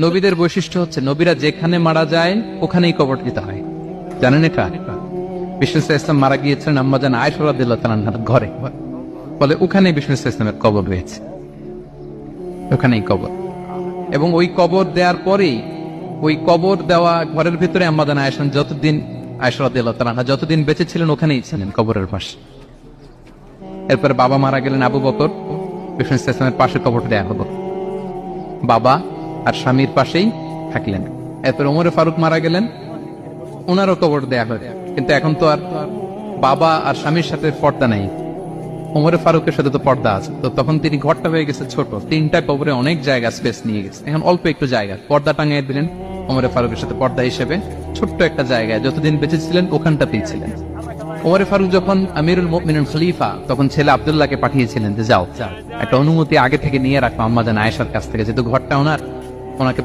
নবীদের বৈশিষ্ট্য হচ্ছে নবীরা যেখানে মারা যায় ওখানেই কবর দিতে হয়। জানেন এটা? বিষ্ণু ইসলাম মারা গিয়েছিলেন আম্মাজান আয়েশা রাদিয়াল্লাহু তাআলার ঘরে, বলে ওখানেই বিষ্ণু ইসলামের কবর রয়েছে, ওখানেই কবর। এবং ওই কবর দেওয়ার পরেই ওই কবর দেওয়া ঘরের ভিতরে আম্মাজান আয়েশা যতদিন আয়েশা রাদিয়াল্লাহু তাআলা যতদিন বেঁচে ছিলেন ওখানেই ছিলেন কবরের পাশে। এরপরে বাবা মারা গেলেন আবু বকর, বিষ্ণু ইসলামের পাশে কবর দেয়া হলো, বাবা আর স্বামীর পাশেই থাকলেন। এরপর ওমরে ফারুক মারা গেলেন, ওনারও কবর দেয়া হলো। কিন্তু এখন তো আর বাবা আর স্বামীর সাথে পর্দা নাই, ওমরে ফারুকের সাথে তো পর্দা আছে। তো তখন তিনি ঘরটা হয়ে গেছে ছোট, তিনটা কবরে অনেক জায়গা স্পেস নিয়ে গেছে, এখন অল্প একটু জায়গা পর্দা টাঙিয়ে দিলেন ওমরে ফারুকের সাথে পর্দা হিসেবে ছোট্ট একটা জায়গায় যতদিন বেঁচে ছিলেন ওখানটাতেই ছিলেন। ওমরে ফারুক যখন আমিরুল মুমিনিন খলিফা তখন ছেলে আব্দুল্লাহকে পাঠিয়েছিলেন যে যাও একটা অনুমতি আগে থেকে নিয়ে রাখো আম্মাজান আয়েশার কাছ থেকে, যেহেতু ঘরটা ওনাকে